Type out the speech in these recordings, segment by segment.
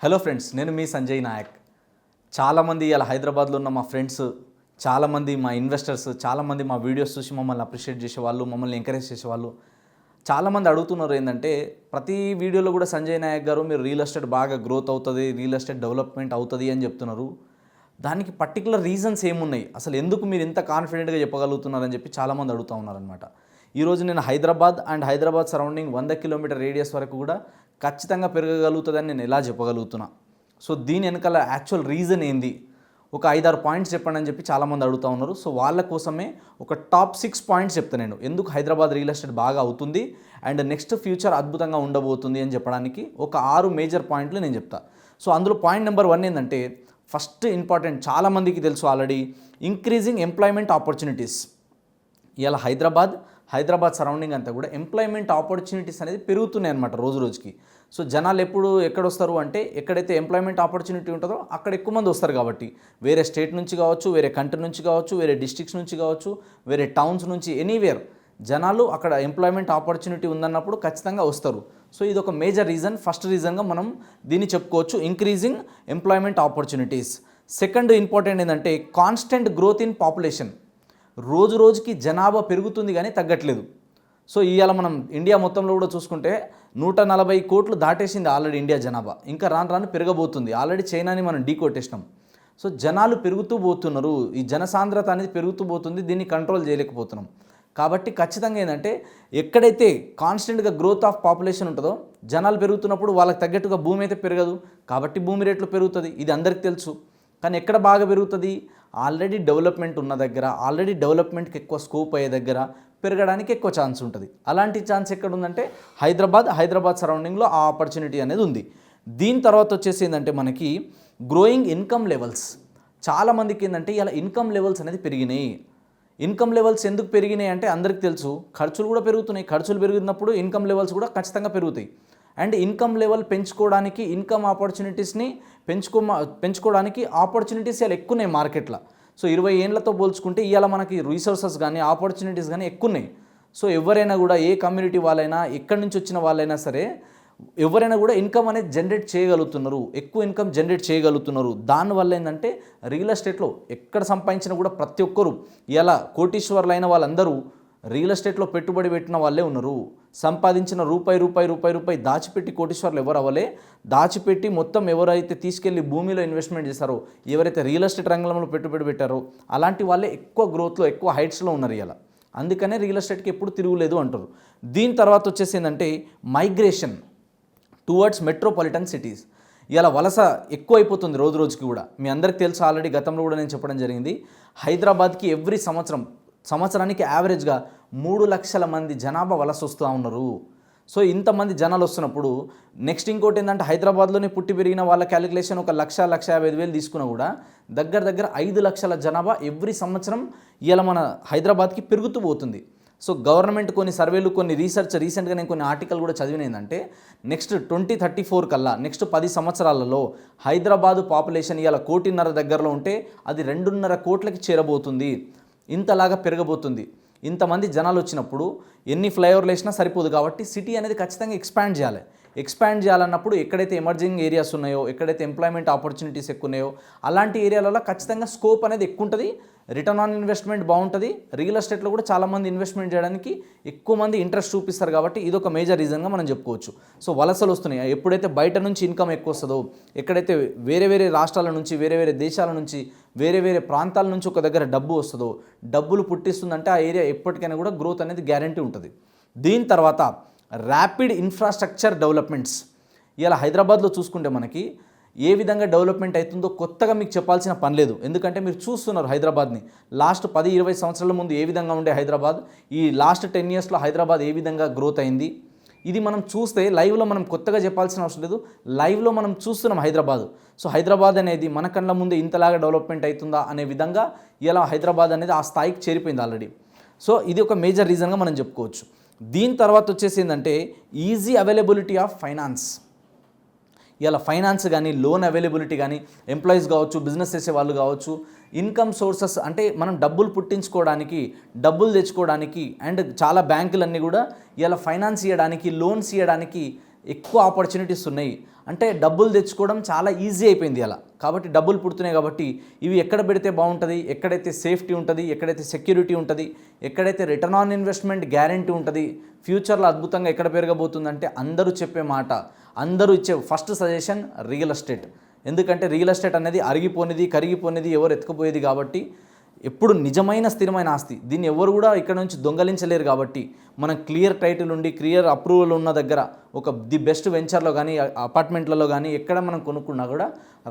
Hello friends, నేను మీ సంజయ్ నాయక్. చాలామంది ఇలా హైదరాబాద్లో ఉన్న మా ఫ్రెండ్స్, చాలామంది మా ఇన్వెస్టర్స్, చాలామంది మా వీడియోస్ చూసి మమ్మల్ని అప్రిషియేట్ చేసేవాళ్ళు, మమ్మల్ని ఎంకరేజ్ చేసేవాళ్ళు. చాలామంది అడుగుతున్నారు ఏంటంటే, ప్రతి వీడియోలో కూడా సంజయ్ నాయక్ గారు మీరు రియల్ ఎస్టేట్ బాగా గ్రోత్ అవుతుంది, రియల్ ఎస్టేట్ డెవలప్మెంట్ అవుతుంది అని చెప్తున్నారు. దానికి పర్టికులర్ రీజన్స్ ఏమున్నాయి, అసలు ఎందుకు మీరు ఇంత కాన్ఫిడెంట్గా చెప్పగలుగుతున్నారని చెప్పి చాలామంది అడుగుతూ ఉన్నారనమాట. ఈరోజు నేను హైదరాబాద్ సరౌండింగ్ 100 కిలోమీటర్ రేడియస్ వరకు కూడా ఖచ్చితంగా పెరగగలుగుతుందని నేను ఎలా చెప్పగలుగుతున్నా. సో దీని వెనకాల యాక్చువల్ రీజన్ ఏంది, ఒక 5-6 పాయింట్స్ చెప్పండి అని చెప్పి చాలామంది అడుగుతూ ఉన్నారు. సో వాళ్ళ కోసమే ఒక టాప్ 6 పాయింట్స్ చెప్తాను నేను, ఎందుకు హైదరాబాద్ రియల్ ఎస్టేట్ బాగా అవుతుంది అండ్ నెక్స్ట్ ఫ్యూచర్ అద్భుతంగా ఉండబోతుంది అని చెప్పడానికి ఒక 6 మేజర్ పాయింట్లు నేను చెప్తా. సో అందులో పాయింట్ నెంబర్ 1 ఏంటంటే, ఫస్ట్ ఇంపార్టెంట్, చాలామందికి తెలుసు ఆల్రెడీ, ఇంక్రీజింగ్ ఎంప్లాయ్మెంట్ ఆపర్చునిటీస్. ఇలా హైదరాబాద్ సరౌండింగ్ అంతా కూడా ఎంప్లాయ్మెంట్ ఆపర్చునిటీస్ అనేది పెరుగుతున్నాయి అనమాట రోజు రోజుకి. సో జనాలు ఎక్కడొస్తారు అంటే, ఎక్కడైతే ఎంప్లాయ్మెంట్ ఆపర్చునిటీ ఉంటుందో అక్కడ ఎక్కువ మంది వస్తారు కాబట్టి, వేరే స్టేట్ నుంచి కావచ్చు, వేరే కంట్రీ నుంచి కావచ్చు, వేరే డిస్ట్రిక్ట్స్ నుంచి కావచ్చు, వేరే టౌన్స్ నుంచి, ఎనీవేర్ జనాలు అక్కడ ఎంప్లాయ్మెంట్ ఆపర్చునిటీ ఉందన్నప్పుడు ఖచ్చితంగా వస్తారు. సో ఇది ఒక మేజర్ రీజన్, ఫస్ట్ రీజన్గా మనం దీన్ని చెప్పుకోవచ్చు, increasing employment opportunities. Second important ఏంటంటే, కాన్స్టెంట్ గ్రోత్ ఇన్ పాపులేషన్. రోజు రోజుకి జనాభా పెరుగుతుంది కానీ తగ్గట్లేదు. సో ఇవాళ మనం ఇండియా మొత్తంలో కూడా చూసుకుంటే 140 కోట్లు దాటేసింది ఆల్రెడీ ఇండియా జనాభా, ఇంకా రాను పెరగబోతుంది. ఆల్రెడీ చైనాని మనం కొట్టేసినాం. సో జనాలు పెరుగుతూ పోతున్నారు, ఈ జనసాంద్రత అనేది పెరుగుతూ పోతుంది, దీన్ని కంట్రోల్ చేయలేకపోతున్నాం. కాబట్టి ఖచ్చితంగా ఏంటంటే, ఎక్కడైతే కాన్స్టెంట్గా గ్రోత్ ఆఫ్ పాపులేషన్ ఉంటుందో, జనాలు పెరుగుతున్నప్పుడు వాళ్ళకి తగ్గట్టుగా భూమి అయితే పెరగదు, కాబట్టి భూమి రేట్లు పెరుగుతుంది, ఇది అందరికీ తెలుసు. కానీ ఎక్కడ బాగా పెరుగుతుంది, ఆల్రెడీ డెవలప్మెంట్ ఉన్న దగ్గర, ఆల్రెడీ డెవలప్మెంట్కి ఎక్కువ స్కోప్ అయ్యే దగ్గర పెరగడానికి ఎక్కువ ఛాన్స్ ఉంటుంది. అలాంటి ఛాన్స్ ఎక్కడ ఉందంటే హైదరాబాద్ సరౌండింగ్లో ఆ ఆపర్చునిటీ అనేది ఉంది. దీని తర్వాత వచ్చేసి ఏంటంటే, మనకి గ్రోయింగ్ ఇన్కమ్ లెవెల్స్. చాలామందికి ఏంటంటే ఇలా ఇన్కమ్ లెవెల్స్ అనేది పెరిగినాయి. ఇన్కమ్ లెవెల్స్ ఎందుకు పెరిగినాయి అంటే, అందరికీ తెలుసు, ఖర్చులు కూడా పెరుగుతున్నాయి. ఖర్చులు పెరిగినప్పుడు ఇన్కమ్ లెవెల్స్ కూడా ఖచ్చితంగా పెరుగుతాయి. అండ్ ఇన్కమ్ లెవెల్ పెంచుకోవడానికి, ఇన్కమ్ ఆపర్చునిటీస్ని పెంచుకోవడానికి ఆపర్చునిటీస్ ఇలా ఎక్కువ ఉన్నాయి మార్కెట్లో. సో 20 ఏళ్ళతో పోల్చుకుంటే ఇవాళ మనకి రీసోర్సెస్ కానీ ఆపర్చునిటీస్ కానీ ఎక్కువ ఉన్నాయి. సో ఎవరైనా కూడా, ఏ కమ్యూనిటీ వాళ్ళైనా, ఎక్కడి నుంచి వచ్చిన వాళ్ళైనా సరే, ఎవరైనా కూడా ఇన్కమ్ అనేది జనరేట్ చేయగలుగుతున్నారు, ఎక్కువ ఇన్కమ్ జనరేట్ చేయగలుగుతున్నారు. దానివల్ల ఏంటంటే, రియల్ ఎస్టేట్లో ఎక్కడ సంపాదించినా కూడా ప్రతి ఒక్కరు ఇలా కోటీశ్వర్లు అయిన వాళ్ళందరూ రియల్ ఎస్టేట్లో పెట్టుబడి పెట్టిన వాళ్ళే ఉన్నారు. సంపాదించిన రూపాయి దాచిపెట్టి కోటీశ్వర్లు ఎవరు అవ్వలే. దాచిపెట్టి మొత్తం ఎవరైతే తీసుకెళ్ళి భూమిలో ఇన్వెస్ట్మెంట్ చేస్తారో, ఎవరైతే రియల్ ఎస్టేట్ రంగంలో పెట్టుబడి పెట్టారో, అలాంటి వాళ్ళే ఎక్కువ గ్రోత్లో, ఎక్కువ హైట్స్లో ఉన్నారు ఇలా. అందుకనే రియల్ ఎస్టేట్కి ఎప్పుడు తిరుగులేదు అంటారు. దీని తర్వాత వచ్చేసి ఏంటంటే, మైగ్రేషన్ టువర్డ్స్ మెట్రోపాలిటన్ సిటీస్. ఇలా వలస ఎక్కువ అయిపోతుంది రోజు రోజుకి కూడా. మీ అందరికీ తెలుసు, ఆల్రెడీ గతంలో కూడా నేను చెప్పడం జరిగింది, హైదరాబాద్కి ఎవ్రీ సంవత్సరానికి యావరేజ్గా 3 లక్షల మంది జనాభా వలస వస్తూ ఉన్నారు. సో ఇంతమంది జనాలు వస్తున్నప్పుడు నెక్స్ట్ ఇంకోటి ఏంటంటే, హైదరాబాద్లోనే పుట్టి పెరిగిన వాళ్ళ క్యాలిక్యులేషన్ 1,55,000 తీసుకున్నా కూడా దగ్గర 5 లక్షల జనాభా ఎవ్రీ సంవత్సరం ఇలా మన హైదరాబాద్కి పెరుగుతూ పోతుంది. సో గవర్నమెంట్ కొన్ని సర్వేలు, కొన్ని రీసెంట్గా నేను కొన్ని ఆర్టికల్ కూడా చదివిన ఏంటంటే, నెక్స్ట్ 2034 కల్లా, నెక్స్ట్ 10 సంవత్సరాలలో హైదరాబాదు పాపులేషన్ ఇలా 1.5 కోటి దగ్గరలో ఉంటే అది 2.5 కోట్లకి చేరబోతుంది. ఇంతలాగా పెరగబోతుంది. ఇంతమంది జనాలు వచ్చినప్పుడు ఎన్ని ఫ్లైఓవర్లు వేసినా సరిపోదు. కాబట్టి సిటీ అనేది ఖచ్చితంగా ఎక్స్పాండ్ చేయాలన్నప్పుడు ఎక్కడైతే ఎమర్జింగ్ ఏరియాస్ ఉన్నాయో, ఎక్కడైతే ఎంప్లాయ్మెంట్ ఆపర్చునిటీస్ ఎక్కువ ఉన్నాయో, అలాంటి ఏరియాలలో ఖచ్చితంగా స్కోప్ అనేది ఎక్కువ ఉంటుంది, రిటర్న్ ఆన్ ఇన్వెస్ట్మెంట్ బాగుంటుంది. రియల్ ఎస్టేట్లో కూడా చాలామంది ఇన్వెస్ట్మెంట్ చేయడానికి ఎక్కువ మంది ఇంట్రెస్ట్ చూపిస్తారు. కాబట్టి ఇది ఒక మేజర్ రీజన్గా మనం చెప్పుకోవచ్చు. సో వలసలు వస్తున్నాయి. ఎప్పుడైతే బయట నుంచి ఇన్కమ్ ఎక్కువ వస్తుందో, ఎక్కడైతే వేరే రాష్ట్రాల నుంచి, వేరే దేశాల నుంచి, వేరే ప్రాంతాల నుంచి ఒక దగ్గర డబ్బు వస్తుందో, డబ్బులు పుట్టిస్తుందంటే ఆ ఏరియా ఎప్పటికైనా కూడా గ్రోత్ అనేది గ్యారంటీ ఉంటుంది. దీని తర్వాత ర్యాపిడ్ ఇన్ఫ్రాస్ట్రక్చర్ డెవలప్మెంట్స్. ఇలా హైదరాబాద్లో చూసుకుంటే మనకి ఏ విధంగా డెవలప్మెంట్ అవుతుందో కొత్తగా మీకు చెప్పాల్సిన పని లేదు. ఎందుకంటే మీరు చూస్తున్నారు హైదరాబాద్ని. లాస్ట్ 10-20 సంవత్సరాల ముందు ఏ విధంగా ఉండే హైదరాబాద్, ఈ లాస్ట్ 10 ఇయర్స్లో హైదరాబాద్ ఏ విధంగా గ్రోత్ అయింది, ఇది మనం చూస్తే లైవ్లో మనం కొత్తగా చెప్పాల్సిన అవసరం లేదు. లైవ్లో మనం చూస్తున్నాం హైదరాబాద్. సో హైదరాబాద్ అనేది మన కళ్ళ ముందే ఇంతలాగా డెవలప్మెంట్ అవుతుందా అనే విధంగా ఇలా హైదరాబాద్ అనేది ఆ స్థాయికి చేరిపోయింది ఆల్రెడీ. సో ఇది ఒక మేజర్ రీజన్గా మనం చెప్పుకోవచ్చు. దీని తర్వాత వచ్చేసి ఏంటంటే, ఈజీ అవైలబిలిటీ ఆఫ్ ఫైనాన్స్. ఇలా ఫైనాన్స్ కానీ, లోన్ అవైలబిలిటీ కానీ, ఎంప్లాయీస్ కావచ్చు, బిజినెస్ చేసే వాళ్ళు కావచ్చు, ఇన్కమ్ సోర్సెస్ అంటే మనం డబ్బులు పుట్టించుకోవడానికి, డబ్బులు తెచ్చుకోవడానికి, అండ్ చాలా బ్యాంకులన్నీ కూడా ఇలా ఫైనాన్స్ ఇవ్వడానికి, లోన్స్ ఇవ్వడానికి ఎక్కువ ఆపర్చునిటీస్ ఉన్నాయి. అంటే డబ్బులు తెచ్చుకోవడం చాలా ఈజీ అయిపోయింది అలా. కాబట్టి డబ్బులు పుడుతున్నాయి కాబట్టి ఇవి ఎక్కడ పెడితే బాగుంటుంది, ఎక్కడైతే సేఫ్టీ ఉంటుంది, ఎక్కడైతే సెక్యూరిటీ ఉంటుంది, ఎక్కడైతే రిటర్న్ ఆన్ ఇన్వెస్ట్మెంట్ గ్యారెంటీ ఉంటుంది, ఫ్యూచర్లో అద్భుతంగా ఎక్కడ పెరగబోతుందంటే అందరూ చెప్పే మాట, అందరూ ఇచ్చే ఫస్ట్ సజెషన్ రియల్ ఎస్టేట్. ఎందుకంటే రియల్ ఎస్టేట్ అనేది అరిగిపోనిది, కరిగిపోనిది, ఎవరు ఎత్తుకుపోయేది కాబట్టి ఎప్పుడు నిజమైన స్థిరమైన ఆస్తి. దీన్ని ఎవరు కూడా ఇక్కడ నుంచి దొంగలించలేరు కాబట్టి మనం క్లియర్ టైటిల్ ఉండి క్లియర్ అప్రూవల్ ఉన్న దగ్గర ఒక ది బెస్ట్ వెంచర్లో కానీ అపార్ట్మెంట్లలో కానీ ఎక్కడ మనం కొనుక్కున్నా కూడా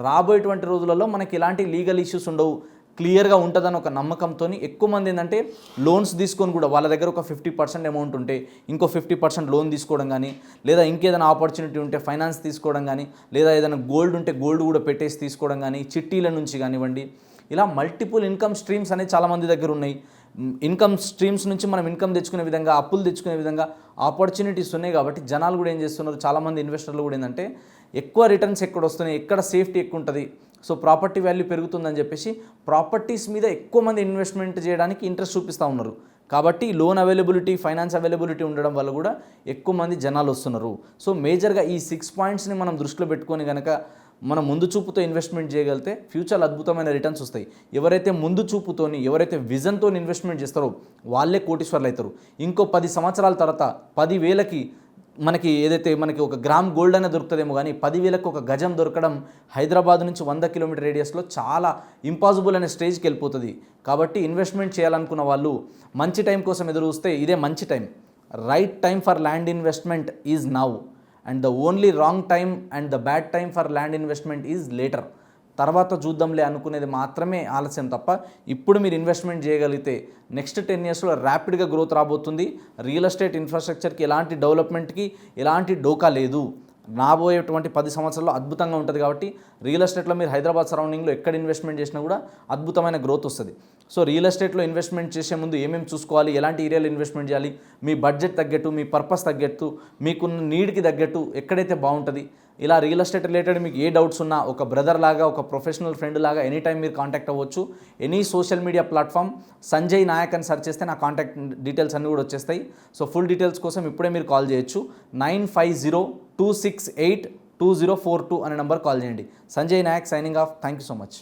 రాబోయేటువంటి రోజులలో మనకి ఎలాంటి లీగల్ ఇష్యూస్ ఉండవు, క్లియర్గా ఉంటుందని ఒక నమ్మకంతో ఎక్కువ మంది ఏంటంటే లోన్స్ తీసుకొని కూడా వాళ్ళ దగ్గర ఒక 50% అమౌంట్ ఉంటే ఇంకో 50% లోన్ తీసుకోవడం కానీ, లేదా ఇంకేదైనా ఆపర్చునిటీ ఉంటే ఫైనాన్స్ తీసుకోవడం కానీ, లేదా ఏదైనా గోల్డ్ ఉంటే గోల్డ్ కూడా పెట్టేసి తీసుకోవడం కానీ, చిట్టీల నుంచి కానివ్వండి, ఇలా మల్టిపుల్ ఇన్కమ్ స్ట్రీమ్స్ అనేవి చాలామంది దగ్గర ఉన్నాయి. ఇన్కమ్ స్ట్రీమ్స్ నుంచి మనం ఇన్కమ్ తెచ్చుకునే విధంగా, అప్పులు తెచ్చుకునే విధంగా ఆపర్చునిటీస్ ఉన్నాయి. కాబట్టి జనాలు కూడా ఏం చేస్తున్నారు, చాలామంది ఇన్వెస్టర్లు కూడా ఏంటంటే ఎక్కువ రిటర్న్స్ ఎక్కడ వస్తున్నాయి, ఎక్కడ సేఫ్టీ ఎక్కువ ఉంటుంది, సో ప్రాపర్టీ వాల్యూ పెరుగుతుందని చెప్పేసి ప్రాపర్టీస్ మీద ఎక్కువ మంది ఇన్వెస్ట్మెంట్ చేయడానికి ఇంట్రెస్ట్ చూపిస్తూ ఉన్నారు. కాబట్టి లోన్ అవైలబిలిటీ, ఫైనాన్స్ అవైలబిలిటీ ఉండడం వల్ల కూడా ఎక్కువ మంది జనాలు వస్తున్నారు. సో మేజర్గా ఈ 6 పాయింట్స్ని మనం దృష్టిలో పెట్టుకొని కనుక మనం ముందు చూపుతో ఇన్వెస్ట్మెంట్ చేయగలిగితే ఫ్యూచర్లో అద్భుతమైన రిటర్న్స్ వస్తాయి. ఎవరైతే ముందు చూపుతోని, ఎవరైతే విజన్తో ఇన్వెస్ట్మెంట్ చేస్తారో వాళ్ళే కోటీశ్వర్లు అవుతారు. ఇంకో 10 సంవత్సరాల తర్వాత 10,000కి మనకి ఏదైతే మనకి ఒక గ్రామ్ గోల్డ్ అనేది దొరుకుతుందేమో కానీ 10,000కి ఒక గజం దొరకడం హైదరాబాద్ నుంచి 100 కిలోమీటర్ రేడియస్లో చాలా ఇంపాసిబుల్ అనే స్టేజ్కి వెళ్ళిపోతుంది. కాబట్టి ఇన్వెస్ట్మెంట్ చేయాలనుకున్న వాళ్ళు మంచి టైం కోసం ఎదురు చూస్తే ఇదే మంచి time. Right time for land investment is now and the only wrong time and the bad time for land investment is later. తర్వాత చూద్దాంలే అనుకునేది మాత్రమే ఆలస్యం తప్ప ఇప్పుడు మీరు ఇన్వెస్ట్మెంట్ చేయగలిగితే నెక్స్ట్ 10 ఇయర్స్లో ర్యాపిడ్గా గ్రోత్ రాబోతుంది. రియల్ ఎస్టేట్ ఇన్ఫ్రాస్ట్రక్చర్కి ఎలాంటి డెవలప్మెంట్కి ఎలాంటి డోకా లేదు. రాబోయేటువంటి 10 సంవత్సరాల్లో అద్భుతంగా ఉంటుంది. కాబట్టి రియల్ ఎస్టేట్లో మీరు హైదరాబాద్ సరౌండింగ్లో ఎక్కడ ఇన్వెస్ట్మెంట్ చేసినా కూడా అద్భుతమైన గ్రోత్ వస్తుంది. సో రియల్ ఎస్టేట్లో ఇన్వెస్ట్మెంట్ చేసే ముందు ఏమేమి చూసుకోవాలి, ఎలాంటి ఏరియాలో ఇన్వెస్ట్మెంట్ చేయాలి, మీ బడ్జెట్ తగ్గట్టు, మీ పర్పస్ తగ్గట్టు, మీకున్న నీడ్కి తగ్గట్టు ఎక్కడైతే బాగుంటుంది, ఇలా రియల్ ఎస్టేట్ రిలేటెడ్ మీకు ఏ డౌట్స్ ఉన్నా ఒక బ్రదర్ లాగా, ఒక ప్రొఫెషనల్ ఫ్రెండ్ లాగా ఎనీ టైం మీరు కాంటాక్ట్ అవ్వచ్చు. Any social media platform Sanjay Nayak అని సెర్చ్ చేస్తే నా కాంటాక్ట్ డీటెయిల్స్ అన్నీ కూడా వచ్చేస్తాయి. సో ఫుల్ డీటెయిల్స్ కోసం ఇప్పుడే మీరు కాల్ చేయొచ్చు. 9502682042 అనే నెంబర్ కాల్ చేయండి. Sanjay Nayak signing off. Thank you so much.